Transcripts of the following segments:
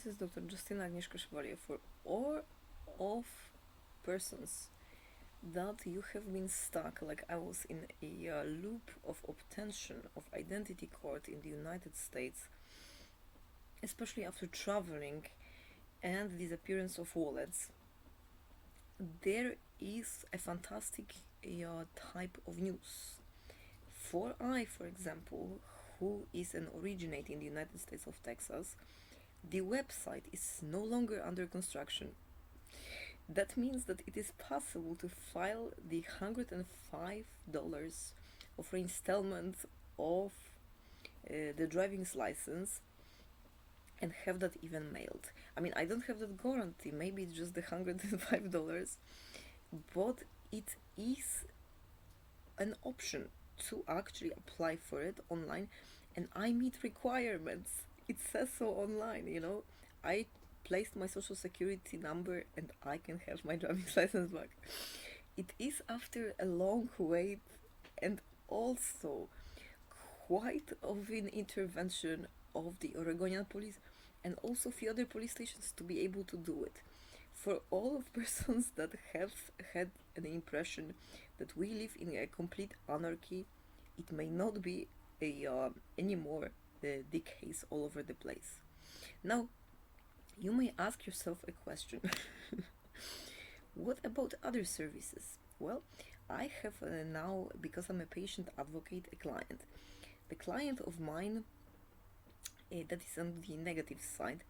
this is Dr. Justina Agnieszka Chevalier. For all of persons that you have been stuck, like I was, in a loop of obtention of identity card in the United States, especially after traveling and disappearance of wallets, there is a fantastic type of news. For example, who is an originator in the United States of Texas, the website is no longer under construction. That means that it is possible to file the $105 of reinstallment of the driving's license and have that even mailed. I mean, I don't have that guarantee, maybe it's just the $105, but it is an option to actually apply for it online, and I meet requirements. It says so online. I placed my social security number and I can have my driving license back. It is after a long wait and also quite of an intervention of the Oregonian police and also few other police stations to be able to do it. For all of persons that have had an impression that we live in a complete anarchy, it may not be anymore the case all over the place. Now, you may ask yourself a question. What about other services? Well, I have now, because I'm a patient advocate, a client. The client of mine that is on the negative side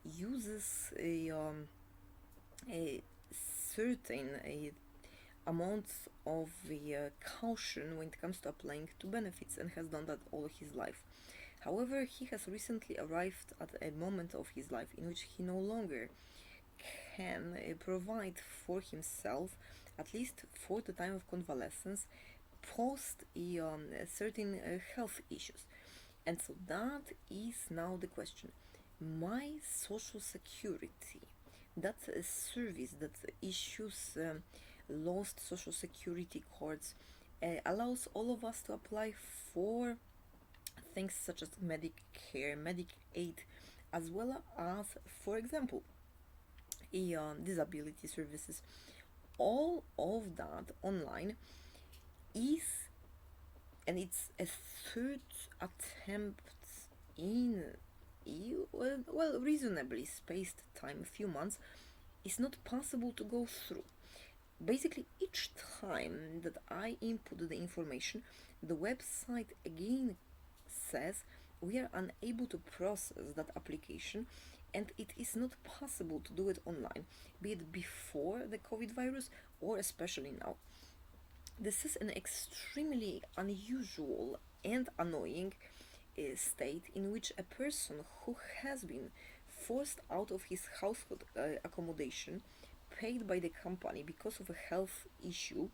uses a certain amount of caution when it comes to applying to benefits and has done that all his life. However, he has recently arrived at a moment of his life in which he no longer can provide for himself, at least for the time of convalescence, post certain health issues. And so that is now the question. My social security, that's a service that issues lost social security cards, allows all of us to apply for things such as Medicare, Medicaid, as well as, for example, disability services. All of that online is, and it's a third attempt in reasonably spaced time, a few months, is not possible to go through. Basically, each time that I input the information, the website again says we are unable to process that application and it is not possible to do it online, be it before the COVID virus or especially now. This is an extremely unusual and annoying state in which a person who has been forced out of his household accommodation paid by the company because of a health issue,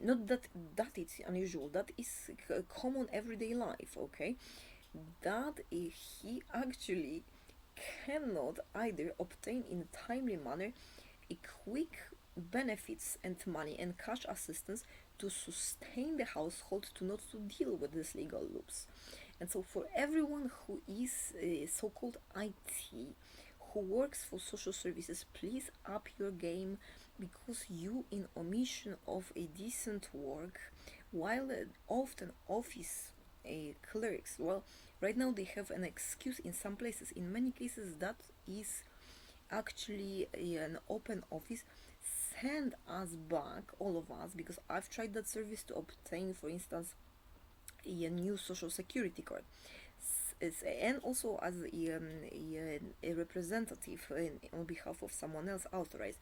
not that it's unusual, that is common everyday life, okay, that he actually cannot either obtain in a timely manner a quick benefits and money and cash assistance to sustain the household, to not to deal with these legal loops. And so for everyone who is so-called IT, who works for social services, please up your game, because you, in omission of a decent work, while often office clerks, well, right now they have an excuse in some places. In many cases that is actually an open office. Send us back, all of us, because I've tried that service to obtain, for instance, a new social security card, and also as a representative on behalf of someone else authorized.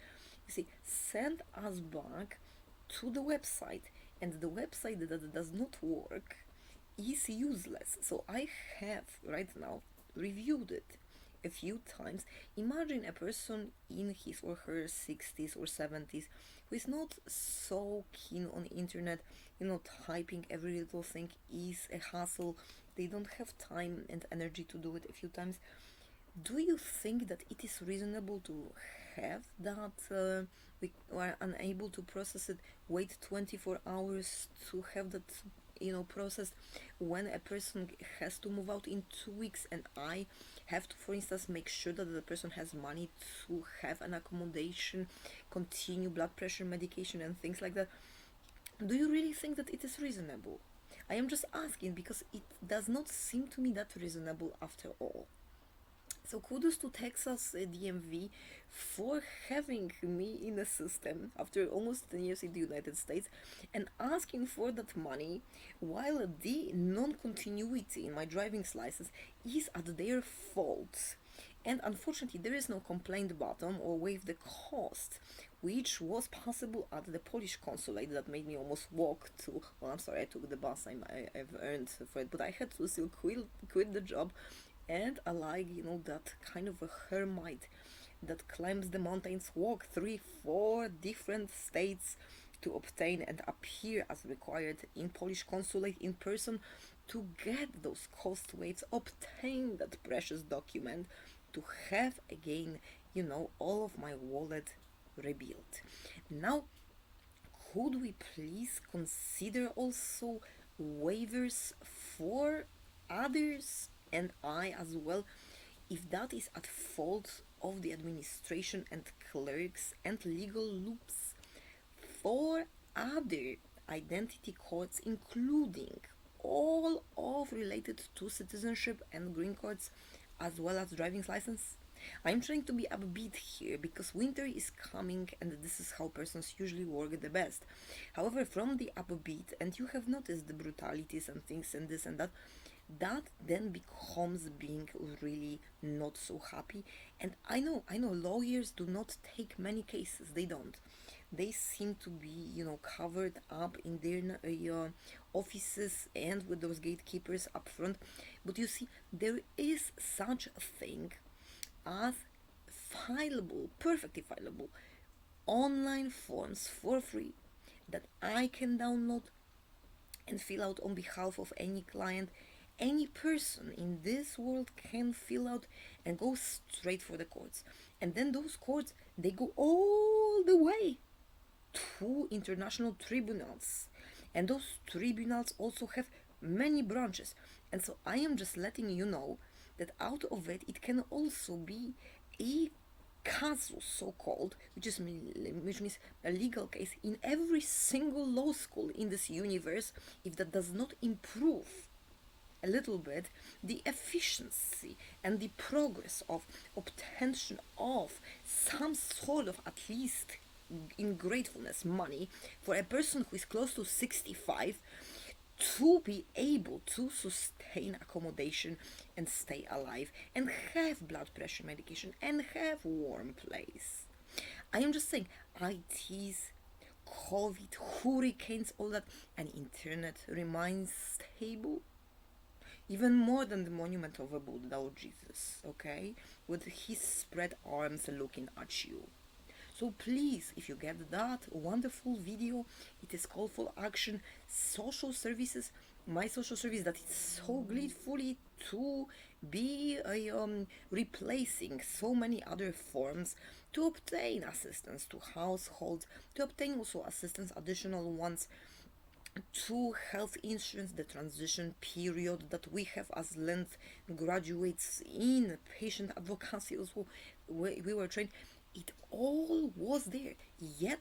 You see, send us back to the website, and the website that does not work is useless. So I have right now reviewed it a few times. Imagine a person in his or her 60s or 70s who is not so keen on internet, typing every little thing is a hassle. They don't have time and energy to do it a few times. Do you think that it is reasonable to have that we are unable to process it, wait 24 hours to have that processed, when a person has to move out in 2 weeks and I have to, for instance, make sure that the person has money to have an accommodation, continue blood pressure medication and things like that. Do you really think that it is reasonable? I am just asking because it does not seem to me that reasonable after all. So kudos to Texas DMV for having me in the system after almost 10 years in the United States and asking for that money while the non-continuity in my driving license is at their fault. And unfortunately, there is no complaint button or waive the cost, which was possible at the Polish consulate. That made me almost walk to. Well, I'm sorry, I took the bus. I've earned for it, but I had to still quit the job, and I like that kind of a hermit that climbs the mountains, walk 3-4 different states to obtain and appear as required in Polish consulate in person to get those cost waived, obtain that precious document to have again, all of my wallet rebuilt. Now, could we please consider also waivers for others and I as well, if that is at fault of the administration and clerks and legal loops for other identity cards, including all of related to citizenship and green cards as well as driving license? I'm trying to be upbeat here because winter is coming and this is how persons usually work the best. However, from the upbeat, and you have noticed the brutalities and things and this and that, that then becomes being really not so happy. And I know lawyers do not take many cases, they don't. They seem to be, covered up in their offices and with those gatekeepers up front. But you see, there is such a thing as fileable, perfectly fileable online forms for free that I can download and fill out on behalf of any client. Any person in this world can fill out and go straight for the courts. And then those courts, they go all the way to international tribunals. And those tribunals also have many branches. And so I am just letting you know that out of it, it can also be a casus, so-called, which means a legal case in every single law school in this universe, if that does not improve a little bit the efficiency and the progress of obtention of some sort of, at least in gratefulness, money for a person who is close to 65 to be able to sustain accommodation and stay alive and have blood pressure medication and have warm place. I am just saying, ITs, COVID, hurricanes, all that, and internet remains stable even more than the monument of a Buddha or Jesus, okay? With his spread arms looking at you. So please, if you get that wonderful video, it is call for action, social services, my social service that is so gratefully to be replacing so many other forms to obtain assistance to households, to obtain also assistance, additional ones, to health insurance, the transition period that we have as length graduates in patient advocacy also, we were trained. It all was there. Yet,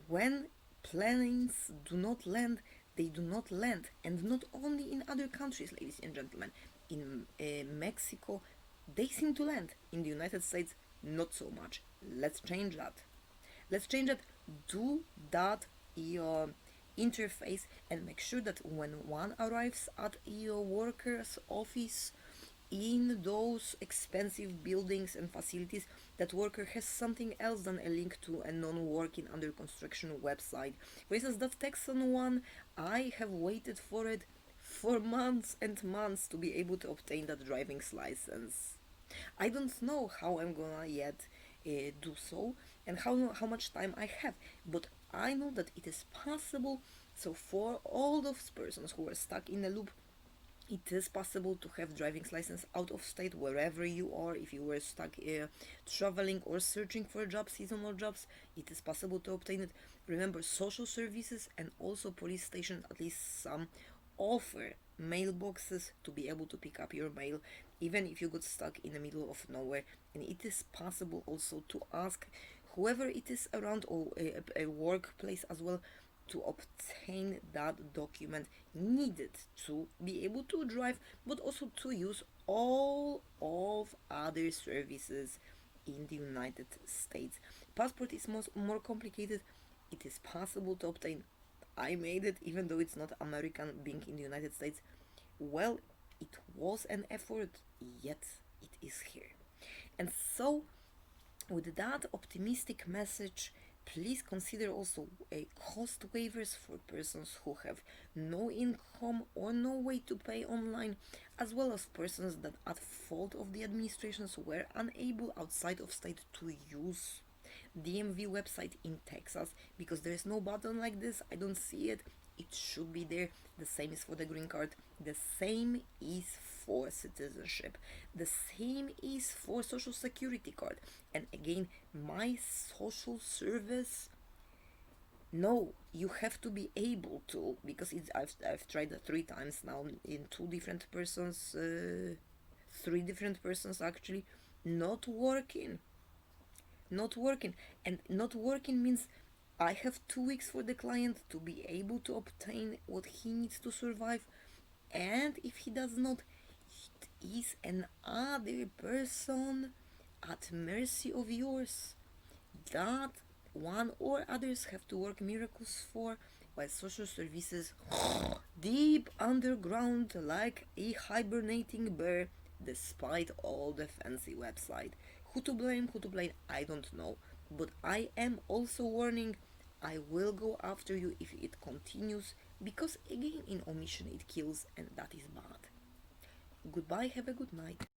when planes do not land, they do not land. And not only in other countries, ladies and gentlemen. In Mexico, they seem to land. In the United States, not so much. Let's change that. Let's change that. Do that interface and make sure that when one arrives at your worker's office in those expensive buildings and facilities, that worker has something else than a link to a non-working under construction website. For instance, that Texan one, I have waited for it for months and months to be able to obtain that driving license. I don't know how I'm gonna yet do so and how much time I have, but I know that it is possible. So for all those persons who are stuck in a loop, it is possible to have driving license out of state wherever you are. If you were stuck traveling or searching for a job, seasonal jobs, it is possible to obtain it. Remember, social services and also police stations, at least some, offer mailboxes to be able to pick up your mail even if you got stuck in the middle of nowhere. And it is possible also to ask whoever it is around, or a workplace as well, to obtain that document needed to be able to drive, but also to use all of other services in the United States. Passport is more complicated. It is possible to obtain. I made it, even though it's not American, being in the United States. Well, it was an effort, yet it is here. And so, with that optimistic message, please consider also a cost waivers for persons who have no income or no way to pay online, as well as persons that at fault of the administrations were unable outside of state to use DMV website in Texas, because there is no button like this. I don't see it. It should be there. The same is for the green card. The same is for citizenship. The same is for social security card. And again, my social service. No, you have to be able to, because I've tried it 3 times now in 2 different persons, 3 different persons actually, not working. Not working. And not working means I have 2 weeks for the client to be able to obtain what he needs to survive, and if he does not, it is another person at mercy of yours that one or others have to work miracles for, while social services deep underground like a hibernating bear, despite all the fancy website. Who to blame, who to blame, I don't know. But I am also warning, I will go after you if it continues, because again, in omission it kills, and that is bad. Goodbye, have a good night.